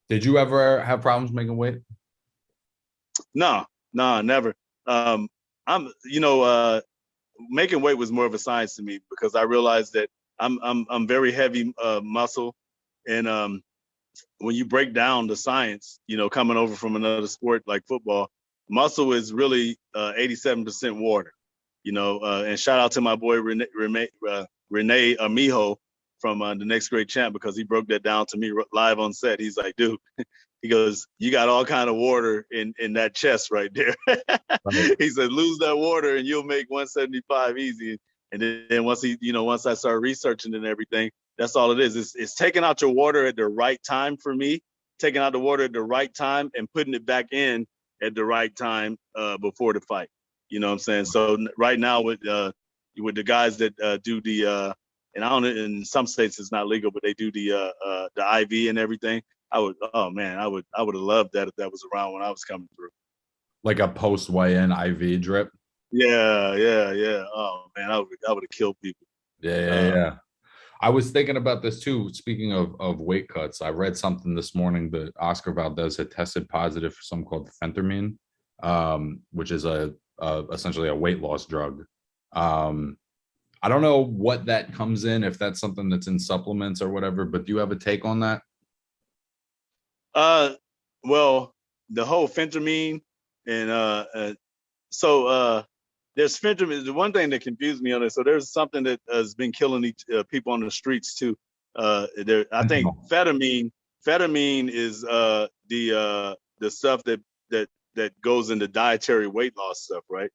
Did you ever have problems making weight? No, no, never. Um, I'm, making weight was more of a science to me because I realized that I'm very heavy muscle, and when you break down the science, coming over from another sport like football, muscle is really 87% water. And shout out to my boy Renee Amijo from the Next Great Champ because he broke that down to me live on set. He's like, dude, he goes, you got all kind of water in that chest right there. Right. He said, lose that water and you'll make 175 easy. And then once I started researching and everything, that's all it is. It's taking out your water at the right time for me, taking out the water at the right time and putting it back in at the right time before the fight. You know what I'm saying? So right now with the guys that do and I don't know, in some states it's not legal, but they do the IV and everything. Oh man, I would have loved that if that was around when I was coming through. Like a post weigh-in IV drip. Yeah, yeah, yeah. Oh man, I would have killed people. Yeah, yeah, Uh, yeah. I was thinking about this too. Speaking of weight cuts, I read something this morning that Oscar Valdez had tested positive for something called phentermine, which is essentially a weight loss drug. Um, I don't know what that comes in, if that's something that's in supplements or whatever, but do you have a take on that? uh, well, the whole phentermine and so there's phentermine. The one thing that confused me on it. So there's something that has been killing people on the streets too. I think Fentanyl. Phentermine is the stuff that goes into dietary weight loss stuff, right?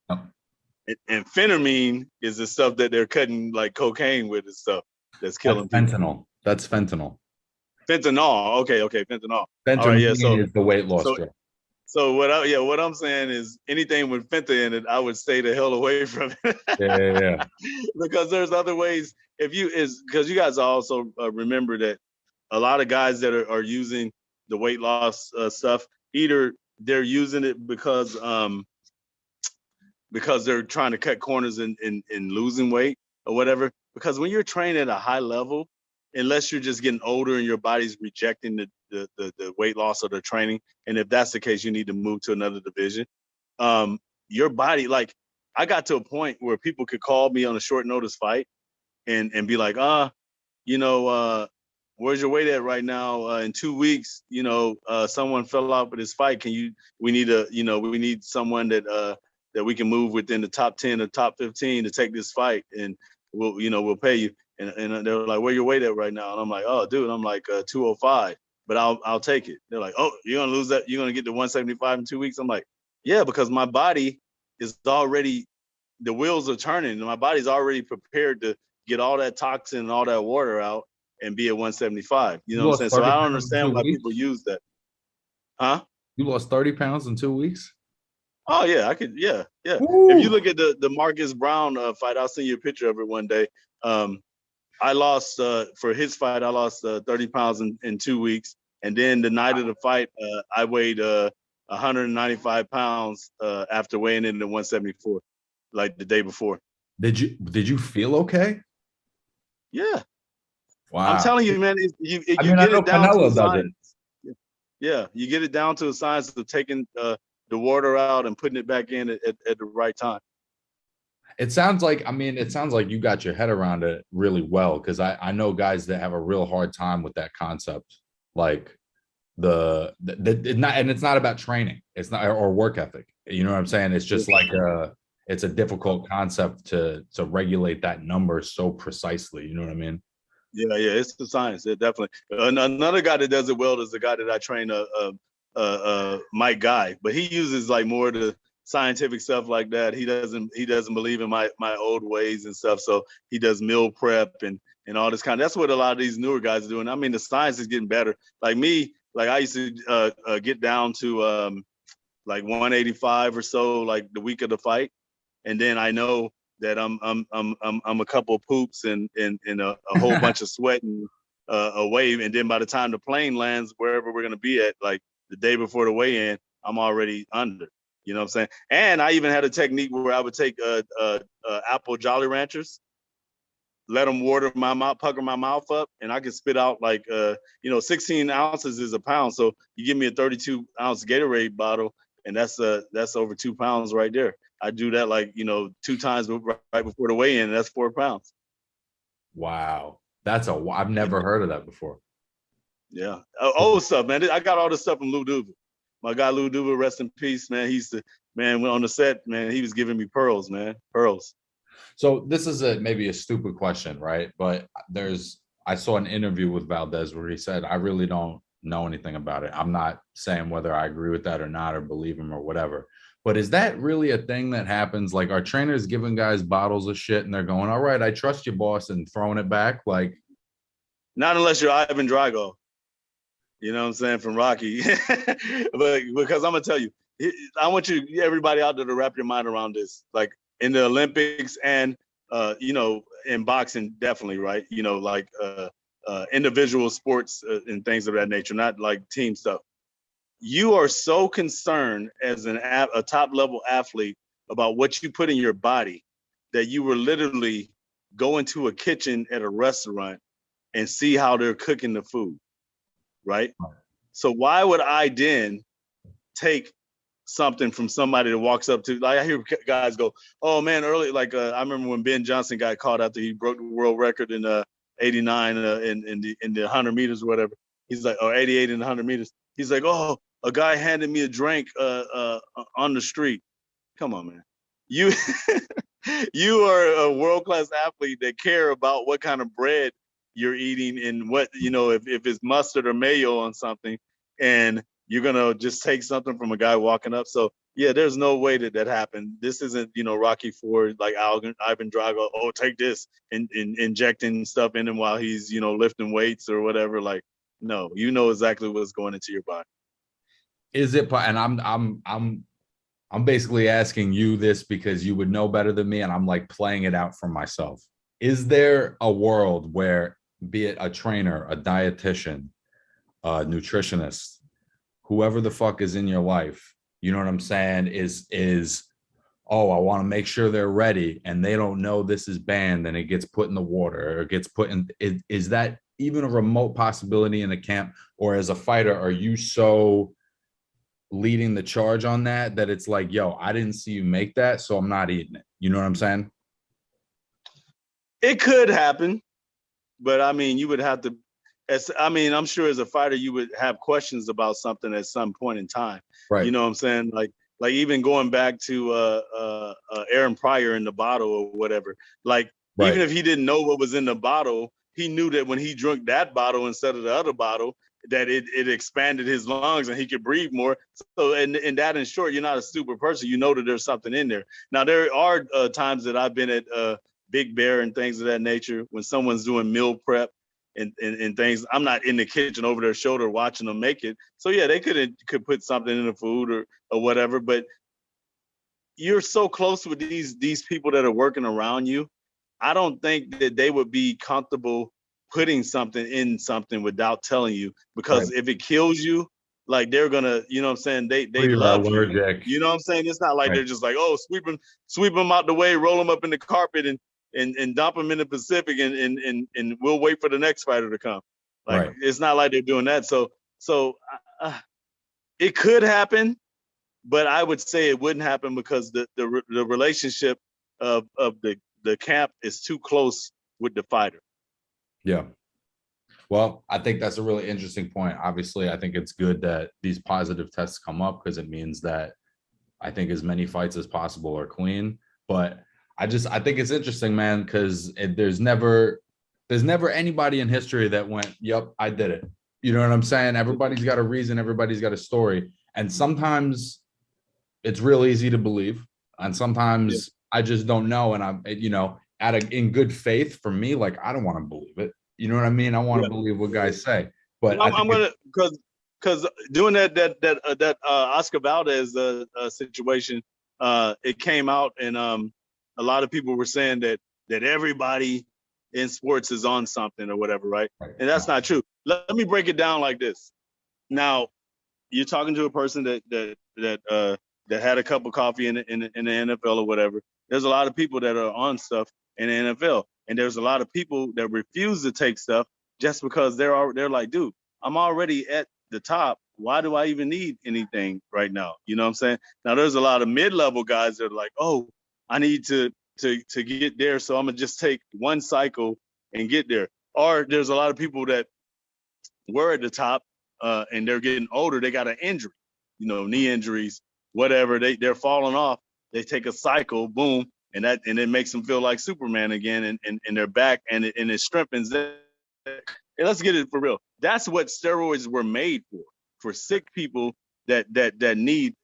And phentermine is the stuff that they're cutting like cocaine with and stuff that's That's killing people. fentanyl. That's fentanyl. Fentanyl. Okay, fentanyl. All right, yeah. Fentanyl So is the weight loss so drug. so what I'm saying is anything with fenta in it, I would stay the hell away from it. Yeah, yeah, yeah. Because there's other ways. If you is because you guys also remember that a lot of guys that are using the weight loss stuff, either they're using it because they're trying to cut corners in losing weight or whatever. Because when you're training at a high level, unless you're just getting older and your body's rejecting the weight loss or the training, and if that's the case, you need to move to another division. Your body, like I got to a point where people could call me on a short notice fight and be like, you know, where's your weight at right now? In 2 weeks, someone fell out with his fight. We need someone that we can move within the top 10 or top 15 to take this fight, and we'll pay you. And they were like, where your weight at right now? And I'm like, oh, dude, I'm like 205, but I'll take it. They're like, oh, you're gonna lose that? You're gonna get to 175 in 2 weeks? I'm like, yeah, because my body is already the wheels are turning, and my body's already prepared to get all that toxin and all that water out and be at 175. You know You what I'm lost saying? So 30 I don't pounds in understand two why weeks? people use that. Huh? You lost 30 pounds in 2 weeks? Oh yeah, I could. Yeah, yeah. If you Woo! look at the Marcus Brown fight, I'll send you a picture of it one day. Um, I lost for his fight. I lost 30 pounds in 2 weeks, and then the night of the fight, I weighed 195 pounds after weighing in at 174, like the day before. Did you feel okay? Yeah, I'm Wow. telling you, man, I you mean, I get know it down to a Canelo does it. science. Yeah, you get it down to a science of taking the water out and putting it back in at the right time. It sounds like you got your head around it really well, because I know guys that have a real hard time with that concept. Like it's not about training. It's not, or work ethic. You know what I'm saying? It's just like it's a difficult concept to regulate that number so precisely. You know what I mean? Yeah, yeah, it's the science. It definitely. Another guy that does it well is the guy that I train, Mike Guy, but he uses like more of the scientific stuff like that. He doesn't believe in my old ways and stuff. So he does meal prep and all this kind. That's what a lot of these newer guys are doing. I mean, the science is getting better. Like me, like I used to get down to like 185 or so, like the week of the fight, and then I know that I'm a couple of poops and a whole bunch of sweating away, and then by the time the plane lands wherever we're gonna be at, like the day before the weigh-in, I'm already under. You know what I'm saying? And I even had a technique where I would take apple Jolly Ranchers, let them water my mouth, pucker my mouth up, and I can spit out like 16 ounces is a pound. So you give me a 32-ounce Gatorade bottle, and that's over 2 pounds right there. I do that 2 times right before the weigh-in. And that's 4 pounds. Wow, I've never heard of that before. Yeah, old stuff, man. I got all this stuff from Lou Duva. My guy Lou Duva, rest in peace, man. When on the set, man, he was giving me pearls, man, pearls. So this is maybe a stupid question, right? But I saw an interview with Valdez where he said, I really don't know anything about it. I'm not saying whether I agree with that or not, or believe him or whatever. But is that really a thing that happens? Like, are trainers giving guys bottles of shit and they're going, all right, I trust you, boss, and throwing it back? Like, not unless you're Ivan Drago. You know what I'm saying, from Rocky. But because I'm gonna tell you, I want everybody out there to wrap your mind around this. Like in the Olympics and in boxing, definitely, right? Individual sports and things of that nature, not like team stuff. You are so concerned as a top level athlete about what you put in your body that you will literally go into a kitchen at a restaurant and see how they're cooking the food. Right? So why would I then take something from somebody that walks up to, like I hear guys go, oh man, early, I remember when Ben Johnson got caught after he broke the world record in 89 in the 100 meters or whatever. He's like, or 88 in the 100 meters. He's like, oh, a guy handed me a drink on the street. Come on, man. You you are a world-class athlete that care about what kind of bread you're eating and what, if it's mustard or mayo on something, and you're going to just take something from a guy walking up. So yeah, there's no way that happened. This isn't, Rocky Ford, like Ivan Drago, oh, take this and injecting stuff in him while he's, lifting weights or whatever. Like, no, exactly what's going into your body. Is it, and I'm basically asking you this because you would know better than me, and I'm like playing it out for myself. Is there a world where, be it a trainer, a dietitian, a nutritionist, whoever the fuck is in your life, you know what I'm saying, is oh, I want to make sure they're ready, and they don't know this is banned, and it gets put in the water or it gets put in, is that even a remote possibility in a camp? Or as a fighter, are you so leading the charge on that it's like, yo, I didn't see you make that, so I'm not eating it? You know what I'm saying? It could happen. But I mean, you would have to, I'm sure as a fighter, you would have questions about something at some point in time. Right. You know what I'm saying? Like even going back to Aaron Pryor in the bottle or whatever. Like, right. Even if he didn't know what was in the bottle, he knew that when he drank that bottle instead of the other bottle, that it expanded his lungs and he could breathe more. So, and that, in short, you're not a stupid person. You know that there's something in there. Now, there are times that I've been at Big Bear and things of that nature when someone's doing meal prep and things. I'm not in the kitchen over their shoulder watching them make it. So yeah, they could put something in the food or whatever, but you're so close with these people that are working around you. I don't think that they would be comfortable putting something in something without telling you, because right. If it kills you, like, they're gonna, you know what I'm saying, they love allergic. You know what I'm saying? It's not like right. They're just like, oh, sweep them out the way, roll them up in the carpet and dump them in the Pacific and we'll wait for the next fighter to come. Like, right. It's not like they're doing that. So it could happen, but I would say it wouldn't happen because the relationship of the camp is too close with the fighter. Yeah. Well, I think that's a really interesting point. Obviously, I think it's good that these positive tests come up because it means that I think as many fights as possible are clean. But I think it's interesting, man, because there's never anybody in history that went, yep, I did it. You know what I'm saying? Everybody's got a reason. Everybody's got a story. And sometimes it's real easy to believe. And sometimes I just don't know. And I'm, in good faith, for me, like, I don't want to believe it. You know what I mean? I want to believe what guys say. But I'm gonna, because doing that Oscar Valdez situation, it came out and a lot of people were saying that everybody in sports is on something or whatever, right? And that's not true. Let me break it down like this. Now, you're talking to a person that had a cup of coffee in the NFL or whatever. There's a lot of people that are on stuff in the NFL. And there's a lot of people that refuse to take stuff just because they're like, dude, I'm already at the top. Why do I even need anything right now? You know what I'm saying? Now there's a lot of mid-level guys that are like, oh, I need to get there, so I'm gonna just take one cycle and get there. Or there's a lot of people that were at the top and they're getting older. They got an injury, knee injuries, whatever. They're falling off. They take a cycle, boom, and it makes them feel like Superman again, and they're back, and it strengthens them. And let's get it for real. That's what steroids were made for sick people that need,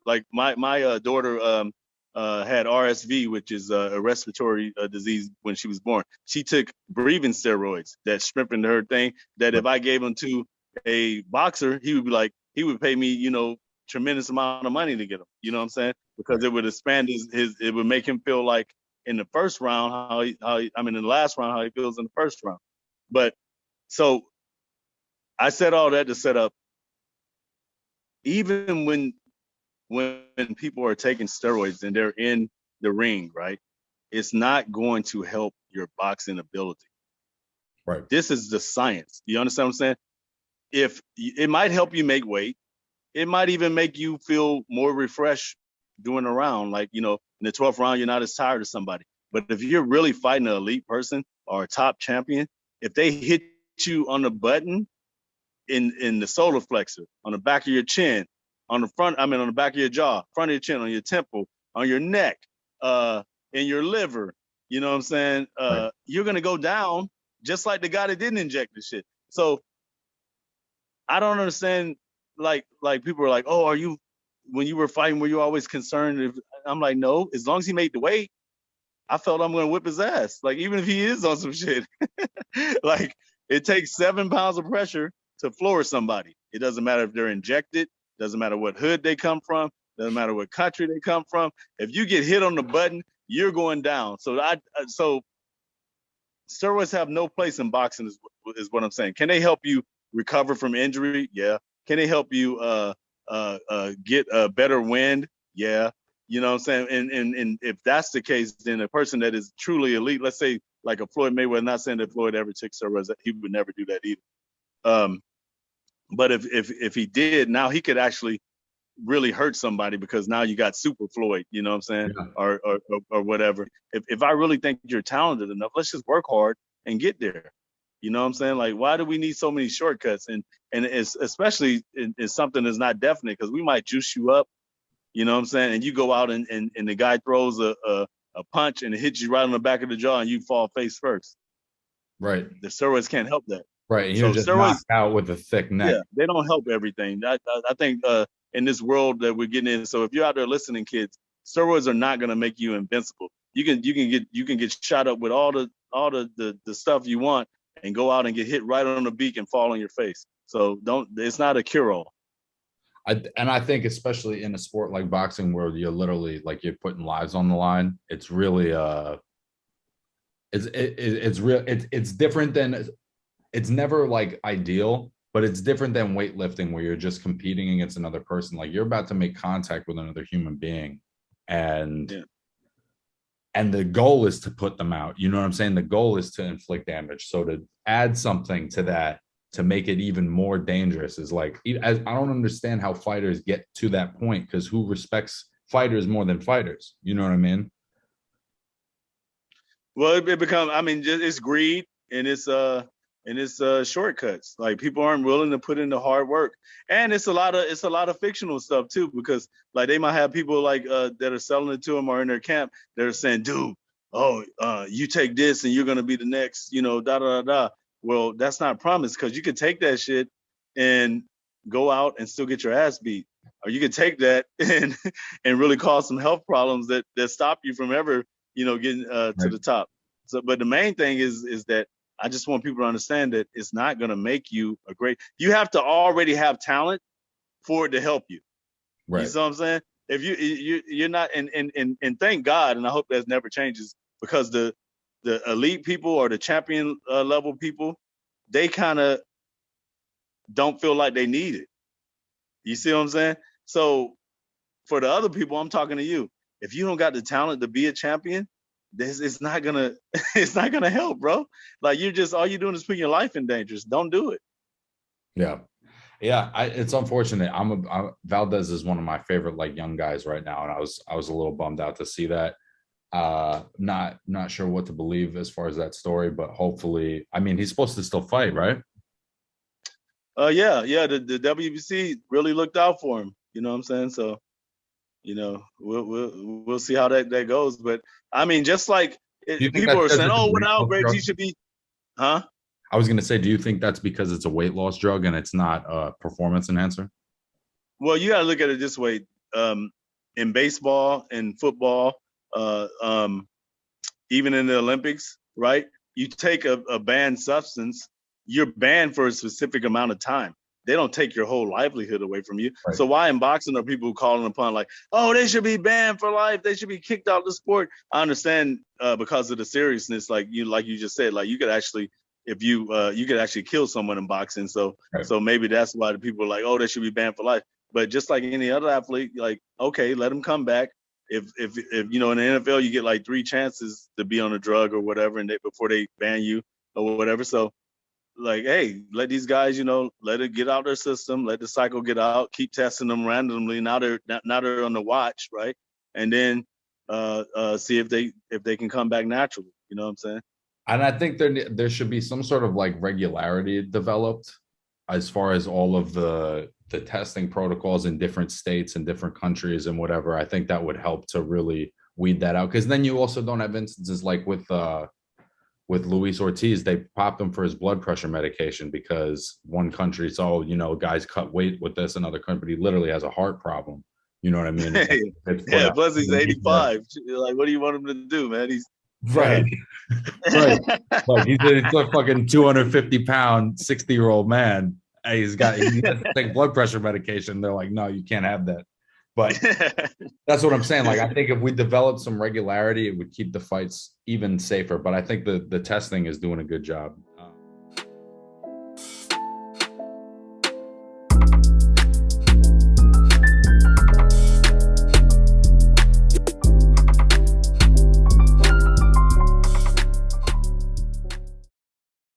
like my daughter had RSV, which is a respiratory disease when she was born. She took breathing steroids that strengthened her thing. That if I gave them to a boxer, he would pay me, tremendous amount of money to get them. You know what I'm saying? Because it would expand it would make him feel like in the first round in the last round how he feels in the first round. But so I said all that to set up, even when people are taking steroids and they're in the ring, right? It's not going to help your boxing ability. Right. This is the science. You understand what I'm saying? If it might help you make weight, it might even make you feel more refreshed doing a round. Like, in the 12th round, you're not as tired as somebody. But if you're really fighting an elite person or a top champion, if they hit you on the button in the solar flexor, on the back of your chin, on the back of your jaw, front of your chin, on your temple, on your neck, in your liver, you know what I'm saying? Right. You're going to go down just like the guy that didn't inject the shit. So I don't understand, like people are like, oh, when you were fighting, were you always concerned? I'm like, no, as long as he made the weight, I felt I'm going to whip his ass. Like, even if he is on some shit, like it takes 7 pounds of pressure to floor somebody. It doesn't matter if they're injected. Doesn't matter what hood they come from. Doesn't matter what country they come from. If you get hit on the button, you're going down. So steroids have no place in boxing is what I'm saying. Can they help you recover from injury? Yeah. Can they help you get a better wind? Yeah. You know what I'm saying? And if that's the case, then a person that is truly elite, let's say like a Floyd Mayweather, not saying that Floyd ever took steroids, he would never do that either. But if he did, now he could actually really hurt somebody because now you got Super Floyd, you know what I'm saying? Yeah. Or whatever. If I really think you're talented enough, let's just work hard and get there. You know what I'm saying? Like, why do we need so many shortcuts? And it's especially in something that's not definite, because we might juice you up, you know what I'm saying? And you go out and the guy throws a punch and it hits you right on the back of the jaw and you fall face first. Right. The steroids can't help that. Right. You're just knocked out with a thick neck. Yeah, they don't help everything. I think in this world that we're getting in, so if you're out there listening, kids, steroids are not going to make you invincible. You can get shot up with all the stuff you want and go out and get hit right on the beak and fall on your face. So it's not a cure-all. I think especially in a sport like boxing where you're literally like you're putting lives on the line, it's really it's different than, it's never like ideal, but it's different than weightlifting where you're just competing against another person. Like you're about to make contact with another human being, and the goal is to put them out. You know what I'm saying? The goal is to inflict damage. So to add something to that to make it even more dangerous is like, I don't understand how fighters get to that point, because who respects fighters more than fighters? You know what I mean? Well, it becomes, it's greed and it's shortcuts. Like people aren't willing to put in the hard work, and it's a lot of fictional stuff too, because like they might have people like that are selling it to them or in their camp that are saying, dude, you take this and you're gonna be the next, da da da da. Well, that's not promised, because you could take that shit and go out and still get your ass beat, or you could take that and really cause some health problems that stop you from ever getting to the top. So, but the main thing is that I just want people to understand that it's not going to make you a great. You have to already have talent for it to help you. Right. You see what I'm saying? If you're not, and thank God, and I hope that never changes, because the elite people or the champion level people, they kind of don't feel like they need it. You see what I'm saying? So for the other people, I'm talking to you. If you don't got the talent to be a champion, this it's not gonna it's not gonna help, bro. Like you just all you're doing is putting your life in danger. Don't do it. Yeah. Yeah, it's unfortunate. Valdez is one of my favorite like young guys right now, and I was a little bummed out to see that. Not sure what to believe as far as that story, but hopefully, I mean, he's supposed to still fight, right? Yeah. The WBC really looked out for him. You know what I'm saying? So, we'll see how that goes. But I mean, just like Do you think people that's are because saying, it's a oh, weight without loss breaks, he drug? should be, huh? I was gonna say, do you think that's because it's a weight loss drug and it's not a performance enhancer? Well, you got to look at it this way. In baseball and football, uh, um, even in the Olympics, right? You take a banned substance, you're banned for a specific amount of time. They don't take your whole livelihood away from you. Right. So why in boxing are people calling upon like, oh, they should be banned for life. They should be kicked out of the sport. I understand because of the seriousness, like you just said, like you could actually, if you could actually kill someone in boxing. So Right. so maybe that's why the people are like, oh, they should be banned for life. But just like any other athlete, like okay, let them come back. If in the NFL you get like 3 chances to be on a drug or whatever, and before they ban you or whatever. So like, hey, let these guys, let it get out their system, let the cycle get out, keep testing them randomly. Now they're on the watch, right? And then see if they can come back naturally. You know what I'm saying? And I think there should be some sort of like regularity developed as far as all of the testing protocols in different states and different countries and whatever. I think that would help to really weed that out, because then you also don't have instances like with Luis Ortiz. They popped him for his blood pressure medication because one country's guys cut weight with this, another country literally has a heart problem. You know what I mean? Yeah, plus he's 85. Like, what do you want him to do, man? He's right. Right. Like he's a fucking 250-pound, 60-year-old man. And he has to take blood pressure medication. They're like, no, you can't have that. But that's what I'm saying. Like, I think if we developed some regularity, it would keep the fights even safer. But I think the testing is doing a good job.